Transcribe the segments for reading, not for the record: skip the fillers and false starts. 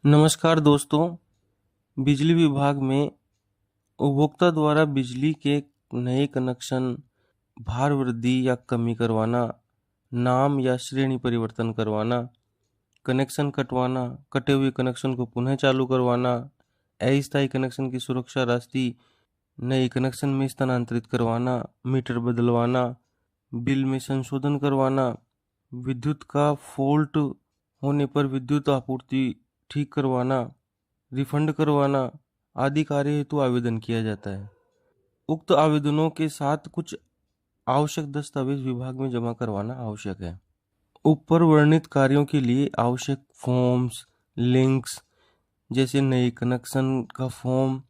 नमस्कार दोस्तों। बिजली विभाग में उपभोक्ता द्वारा बिजली के नए कनेक्शन, भार वृद्धि या कमी करवाना, नाम या श्रेणी परिवर्तन करवाना, कनेक्शन कटवाना, कटे हुए कनेक्शन को पुनः चालू करवाना, अस्थायी कनेक्शन की सुरक्षा राशि नए कनेक्शन में स्थानांतरित करवाना, मीटर बदलवाना, बिल में संशोधन करवाना, विद्युत का फॉल्ट होने पर विद्युत आपूर्ति ठीक करवाना, रिफंड करवाना आदि कार्य हेतु आवेदन किया जाता है। उक्त आवेदनों के साथ कुछ आवश्यक दस्तावेज विभाग में जमा करवाना आवश्यक है। ऊपर वर्णित कार्यों के लिए आवश्यक फॉर्म्स, लिंक्स जैसे नए कनेक्शन का फॉर्म,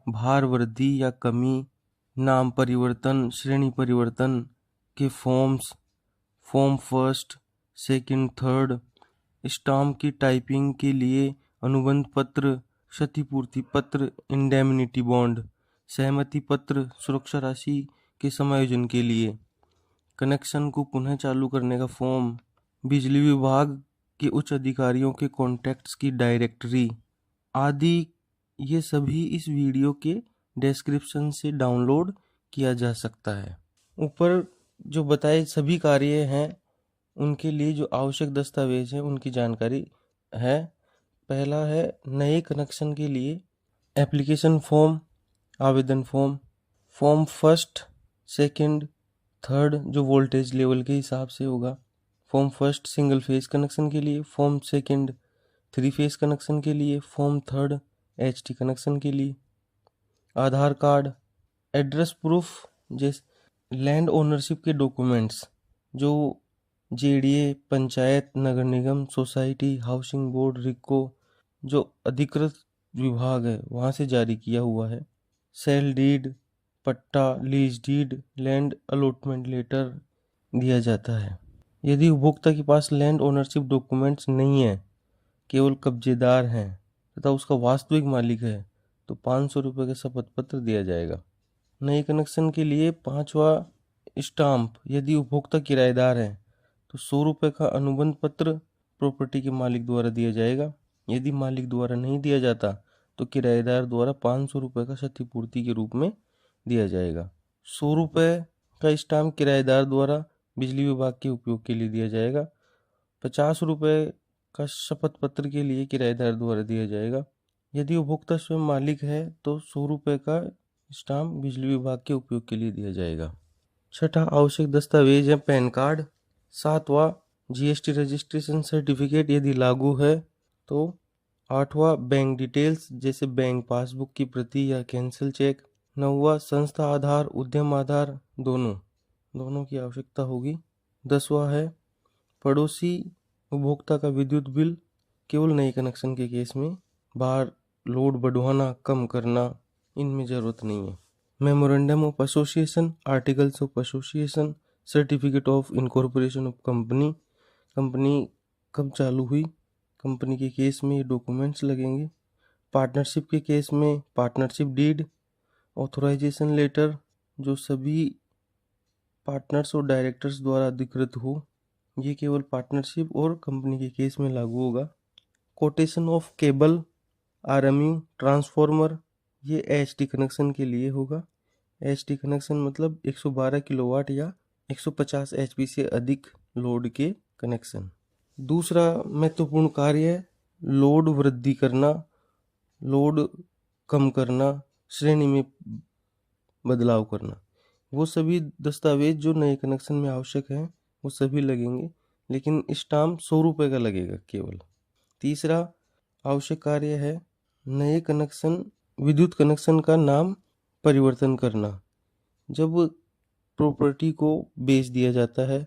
भार वृद्धि या कमी, नाम परिवर्तन, श्रेणी परिवर्तन के forms, form first, second, third, stamp की टाइपिंग के लिए अनुबंध पत्र, क्षतिपूर्ति पत्र, इंडेमनिटी बॉन्ड, सहमति पत्र, सुरक्षा राशि के समायोजन के लिए, कनेक्शन को पुनः चालू करने का फॉर्म, बिजली विभाग के उच्च अधिकारियों के कॉन्टैक्ट्स की डायरेक्टरी आदि, ये सभी इस वीडियो के डिस्क्रिप्शन से डाउनलोड किया जा सकता है। ऊपर जो बताए सभी कार्य हैं उनके लिए जो आवश्यक दस्तावेज हैं उनकी जानकारी है। पहला है नए कनेक्शन के लिए एप्लीकेशन फॉर्म, आवेदन form, form first, second, third जो वोल्टेज लेवल के हिसाब से होगा, form first single phase connection के लिए, फॉर्म सेकंड 3 फेज कनेक्शन के लिए, फॉर्म थर्ड HT कनेक्शन के लिए, आधार कार्ड, एड्रेस प्रूफ, जैसे लैंड ओनरशिप के डॉक्यूमेंट्स जो JDA, पंचायत, नगर निगम, सोसाइटी, हाउसिंग बोर्ड, रिको जो अधिकृत विभाग है वहाँ से जारी किया हुआ है, सेल डीड, पट्टा, lease deed, land allotment letter दिया जाता है। यदि उपभोक्ता के पास लैंड ओनरशिप डॉक्यूमेंट्स नहीं है, केवल कब्जेदार हैं तथा उसका वास्तविक मालिक है, तो 500 रुपये का शपथ पत्र दिया जाएगा। नए कनेक्शन के लिए 5वां स्टाम्प, यदि उपभोक्ता किराएदार है तो 100 रुपये का अनुबंध पत्र प्रॉपर्टी के मालिक द्वारा दिया जाएगा। यदि मालिक द्वारा नहीं दिया जाता तो किराएदार द्वारा 500 रुपये का क्षतिपूर्ति के रूप में दिया जाएगा। 100 रुपये का स्टाम्प किराएदार द्वारा बिजली विभाग के उपयोग के लिए दिया जाएगा। 50 रुपये का शपथ पत्र के लिए किराएदार द्वारा दिया जाएगा। यदि उपभोक्ता स्वयं मालिक है तो 100 रुपये का स्टाम्प बिजली विभाग के उपयोग के लिए दिया जाएगा। छठा आवश्यक दस्तावेज है पैन कार्ड। 7वां GST रजिस्ट्रेशन सर्टिफिकेट यदि लागू है तो। 8वां बैंक डिटेल्स जैसे बैंक पासबुक की प्रति या कैंसिल चेक। 9वां संस्था आधार, उद्यम आधार दोनों की आवश्यकता होगी। 10वां है पड़ोसी उपभोक्ता का विद्युत बिल, केवल नए कनेक्शन के केस में, बाहर लोड बढ़वाना कम करना इनमें ज़रूरत नहीं है। Memorandum of association, articles of association, certificate of incorporation of company कब चालू हुई, कंपनी के केस में ये डॉक्यूमेंट्स लगेंगे। पार्टनरशिप के केस में पार्टनरशिप डीड, ऑथराइजेशन लेटर जो सभी पार्टनर्स और डायरेक्टर्स द्वारा अधिकृत हो, ये केवल पार्टनरशिप और कंपनी के केस में लागू होगा। Quotation of cable, RMU, transformer, ये HT कनेक्शन के लिए होगा। HT कनेक्शन मतलब 112 किलोवाट या 150 HP से अधिक लोड के कनेक्शन। दूसरा महत्वपूर्ण कार्य है लोड वृद्धि करना, लोड कम करना, श्रेणी में बदलाव करना। वो सभी दस्तावेज जो नए कनेक्शन में आवश्यक हैं वो सभी लगेंगे, लेकिन स्टाम्प 100 रुपये का लगेगा केवल। तीसरा आवश्यक कार्य है नए कनेक्शन, विद्युत कनेक्शन का नाम परिवर्तन करना। जब प्रॉपर्टी को बेच दिया जाता है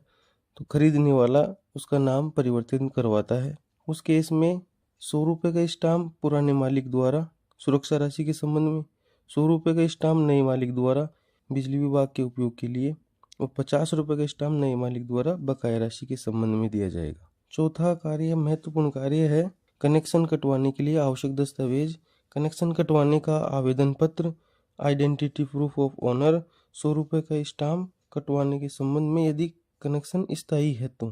तो खरीदने वाला उसका नाम परिवर्तन करवाता है। उस केस में 100 रुपये का स्टाम्प पुराने मालिक द्वारा सुरक्षा राशि के संबंध में, 100 रुपये का स्टाम्प नए मालिक द्वारा बिजली विभाग के उपयोग के लिए और 50 रुपये का स्टाम्प नए मालिक द्वारा बकाया राशि के संबंध में दिया जाएगा। चौथा कार्य महत्वपूर्ण कार्य है कनेक्शन कटवाने के लिए आवश्यक दस्तावेज। कनेक्शन कटवाने का आवेदन पत्र, आइडेंटिटी प्रूफ ऑफ ऑनर, 100 रुपये का स्टाम्प कटवाने के संबंध में यदि कनेक्शन स्थायी है तो।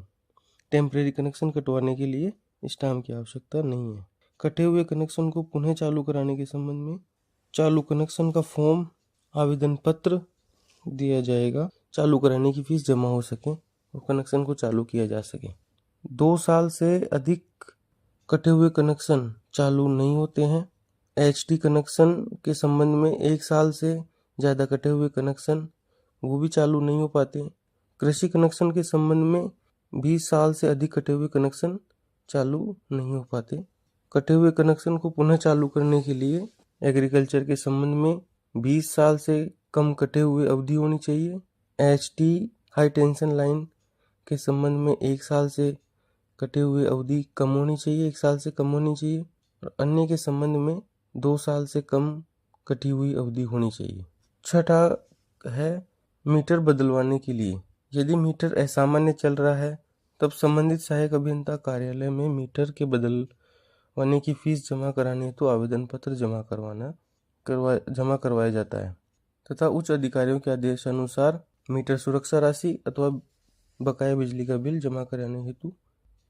टेम्परेरी कनेक्शन कटवाने के लिए स्टाम्प की आवश्यकता नहीं है। कटे हुए कनेक्शन को पुनः चालू कराने के संबंध में चालू कनेक्शन का फॉर्म, आवेदन पत्र दिया जाएगा, चालू कराने की फीस जमा हो सके और कनेक्शन को चालू किया जा सके। 2 साल से अधिक कटे हुए कनेक्शन चालू नहीं होते हैं। एचटी कनेक्शन के संबंध में 1 साल से ज़्यादा कटे हुए कनेक्शन वो भी चालू नहीं हो पाते। कृषि कनेक्शन के संबंध में 20 साल से अधिक कटे हुए कनेक्शन चालू नहीं हो पाते। कटे हुए कनेक्शन को पुनः चालू करने के लिए एग्रीकल्चर के संबंध में 20 साल से कम कटे हुए अवधि होनी चाहिए। एचटी हाई टेंशन लाइन के संबंध में 1 साल से कटे हुए अवधि कम होनी चाहिए, 1 साल से कम होनी चाहिए। और अन्य के संबंध में 2 साल से कम कटी हुई अवधि होनी चाहिए। छठा है मीटर बदलवाने के लिए। यदि मीटर असामान्य चल रहा है तब संबंधित सहायक अभियंता कार्यालय में मीटर के बदलवाने की फीस जमा कराने हेतु आवेदन पत्र जमा करवाया जाता है तथा उच्च अधिकारियों के आदेशानुसार मीटर सुरक्षा राशि अथवा बकाया बिजली का बिल जमा कराने हेतु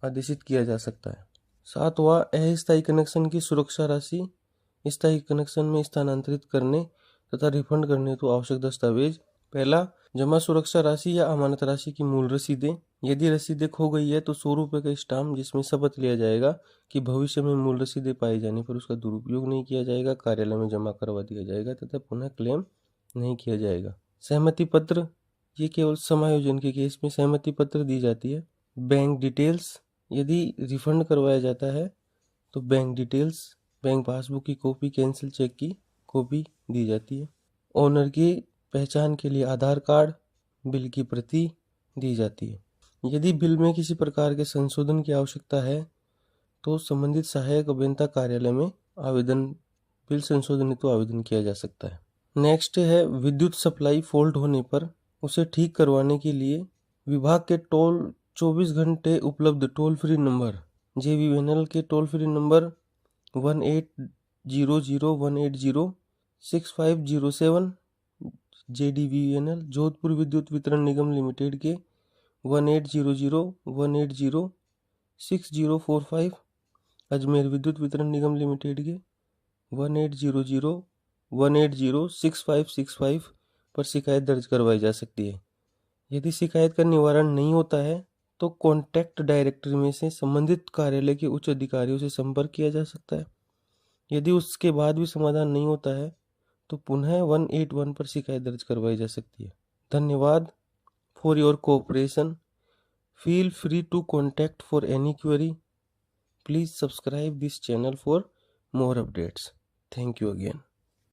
आदेशित किया जा सकता है। 7वां अस्थायी कनेक्शन की सुरक्षा राशि स्थायी कनेक्शन में स्थानांतरित करने तथा रिफंड करने हेतु आवश्यक दस्तावेज। पहला, जमा सुरक्षा राशि या अमानत राशि की मूल रसीदें। यदि रसीदें खो गई है तो 100 रुपये का स्टाम्प जिसमें शपथ लिया जाएगा कि भविष्य में मूल रसीदें पाए जाने पर उसका दुरुपयोग नहीं किया जाएगा, कार्यालय में जमा करवा दिया जाएगा तथा पुनः क्लेम नहीं किया जाएगा। सहमति पत्र, ये केवल समायोजन के केस में सहमति पत्र दी जाती है। बैंक डिटेल्स, यदि रिफंड करवाया जाता है तो बैंक डिटेल्स, बैंक पासबुक की कॉपी, कैंसिल चेक की कॉपी दी जाती है। ओनर की पहचान के लिए आधार कार्ड, बिल की प्रति दी जाती है। यदि बिल में किसी प्रकार के संशोधन की आवश्यकता है तो संबंधित सहायक अभियंता कार्यालय में बिल संशोधन हेतु आवेदन किया जा सकता है। नेक्स्ट है विद्युत सप्लाई फॉल्ट होने पर उसे ठीक करवाने के लिए विभाग के 24 घंटे उपलब्ध टोल फ्री नंबर JVNL के toll free number 1800180650 JDVNL Jodhpur विद्युत वितरण निगम लिमिटेड के 1800180645, अजमेर विद्युत वितरण निगम लिमिटेड के 1800180665 पर शिकायत दर्ज करवाई जा सकती है। यदि शिकायत का निवारण नहीं होता है तो कॉन्टैक्ट डायरेक्टरी में से संबंधित कार्यालय के उच्च अधिकारियों से संपर्क किया जा सकता है। यदि उसके बाद भी समाधान नहीं होता है तो पुनः 181 पर शिकायत दर्ज करवाई जा सकती है। धन्यवाद for your cooperation. Feel free to contact for any query. Please subscribe this channel for more updates. Thank you again.